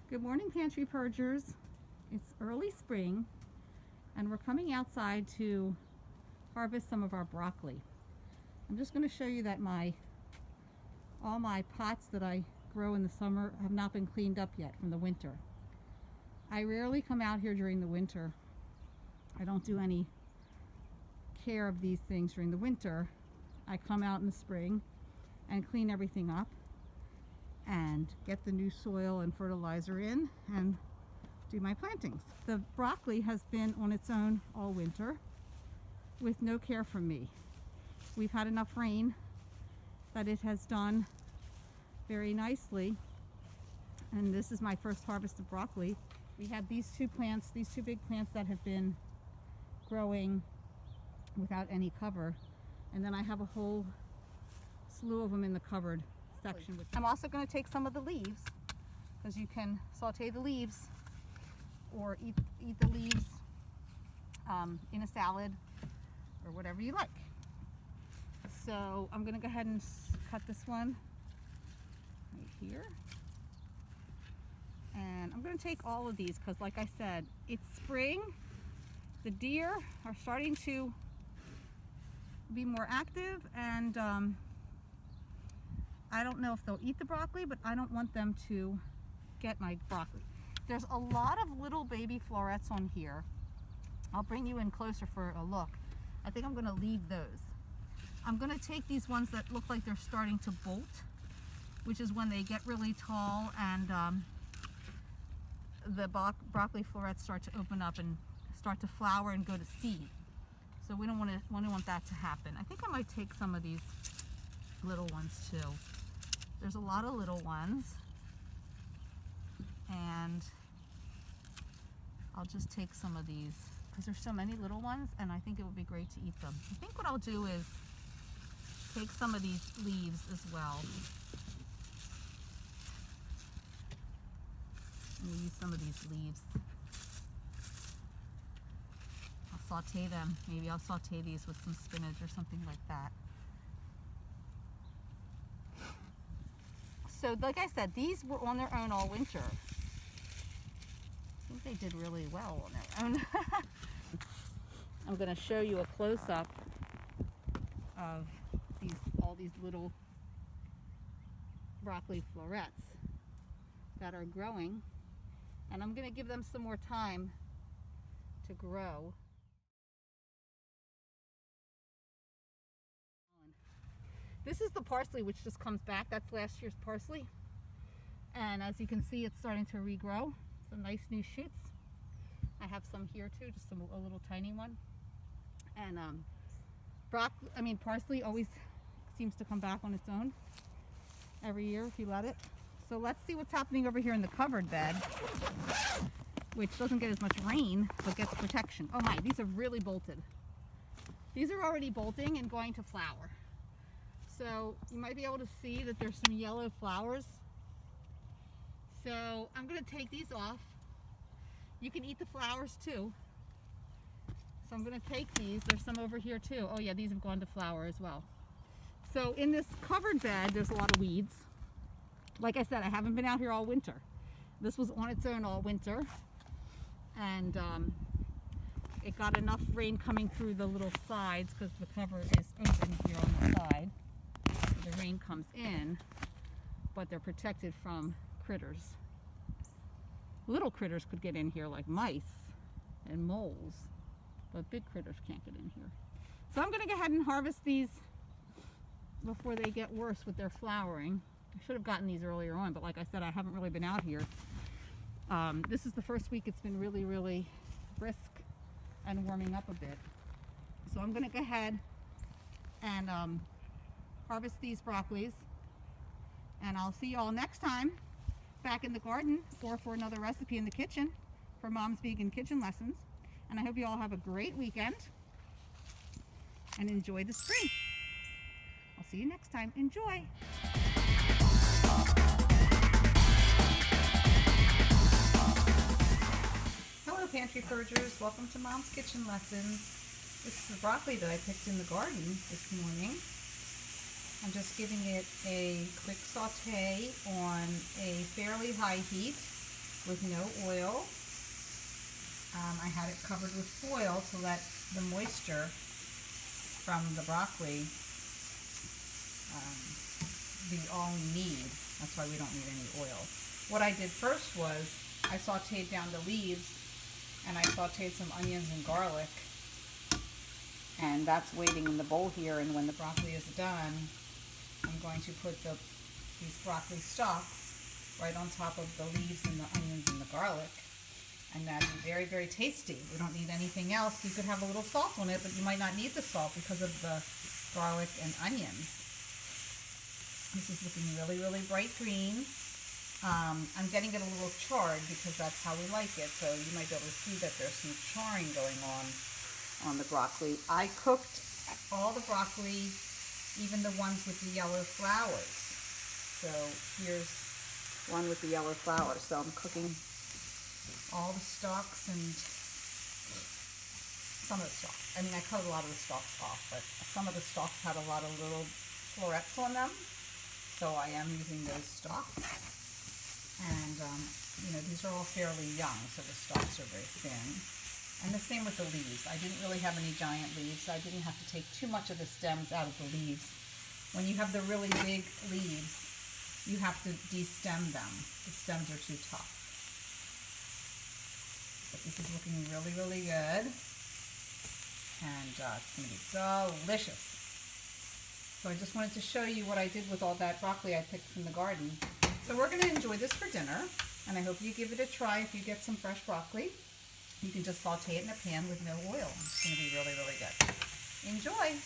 Good morning, Pantry Purgers. It's early spring and we're coming outside to harvest some of our broccoli. I'm just going to show you that all my pots that I grow in the summer have not been cleaned up yet from the winter. I rarely come out here during the winter. I don't do any care of these things during the winter. I come out in the spring and clean everything up and get the new soil and fertilizer in and do my plantings. The broccoli has been on its own all winter with no care from me. We've had enough rain that it has done very nicely, and this is my first harvest of broccoli. We have these two big plants that have been growing without any cover, and then I have a whole slew of them in the covered section. I'm also going to take some of the leaves, because you can saute the leaves or eat the leaves in a salad or whatever you like. So I'm going to go ahead and cut this one right here, and I'm going to take all of these because, like I said, it's spring. The deer are starting to be more active, and I don't know if they'll eat the broccoli, but I don't want them to get my broccoli. There's a lot of little baby florets on here. I'll bring you in closer for a look. I think I'm going to leave those. I'm going to take these ones that look like they're starting to bolt, which is when they get really tall and the broccoli florets start to open up and start to flower and go to seed. So we don't want that to happen. I think I might take some of these little ones too. There's a lot of little ones, and I'll just take some of these because there's so many little ones, and I think it would be great to eat them. I think what I'll do is take some of these leaves as well. I'm gonna use some of these leaves. I'll saute them. Maybe I'll saute these with some spinach or something like that. So like I said, these were on their own all winter. I think they did really well on their own. I'm going to show you a close-up of all these little broccoli florets that are growing, and I'm going to give them some more time to grow. This is the parsley which just comes back. That's last year's parsley, and as you can see, it's starting to regrow. Some nice new shoots. I have some here too, just a little tiny one. And parsley always seems to come back on its own every year if you let it. So let's see what's happening over here in the covered bed, which doesn't get as much rain but gets protection. Oh my, these are really bolted. These are already bolting and going to flower. So you might be able to see that there's some yellow flowers. So I'm going to take these off. You can eat the flowers too. So I'm going to take these. There's some over here too. Oh yeah, these have gone to flower as well. So in this covered bed, there's a lot of weeds. Like I said, I haven't been out here all winter. This was on its own all winter. And it got enough rain coming through the little sides because the cover is open here on the side. So the rain comes in, but they're protected from critters. Little critters could get in here like mice and moles, but big critters can't get in here. So I'm going to go ahead and harvest these before they get worse with their flowering. I should have gotten these earlier on, but like I said, I haven't really been out here. This is the first week it's been really, really brisk and warming up a bit. So I'm going to go ahead and harvest these broccolis, and I'll see you all next time back in the garden or for another recipe in the kitchen for Mom's Vegan Kitchen Lessons. And I hope you all have a great weekend and enjoy the spring. I'll see you next time. Enjoy. Hello, Pantry Purgers. Welcome to Mom's Kitchen Lessons. This is the broccoli that I picked in the garden this morning. I'm just giving it a quick saute on a fairly high heat. with no oil. I had it covered with foil to let the moisture from the broccoli be all we need. That's why we don't need any oil. What I did first was I sauteed down the leaves, and I sauteed some onions and garlic, and that's waiting in the bowl here. And when the broccoli is done, I'm going to put these broccoli stalks right on top of the leaves and the onions and the garlic, and that'd be very, very tasty. We don't need anything else. You could have a little salt on it, but you might not need the salt because of the garlic and onions. This is looking really, really bright green. I'm getting it a little charred because that's how we like it. So you might be able to see that there's some charring going on the broccoli. I cooked all the broccoli, even the ones with the yellow flowers. So here's one with the yellow flowers. So I'm cooking all the stalks and some of the stalks. I mean, I cut a lot of the stalks off, but some of the stalks had a lot of little florets on them. So I am using those stalks. And, you know, these are all fairly young, so the stalks are very thin. And the same with the leaves. I didn't really have any giant leaves, so I didn't have to take too much of the stems out of the leaves. When you have the really big leaves, you have to de-stem them. The stems are too tough. But this is looking really, really good. And it's going to be delicious. So I just wanted to show you what I did with all that broccoli I picked from the garden. So we're going to enjoy this for dinner, and I hope you give it a try. If you get some fresh broccoli, you can just saute it in a pan with no oil. It's going to be really, really good. Enjoy!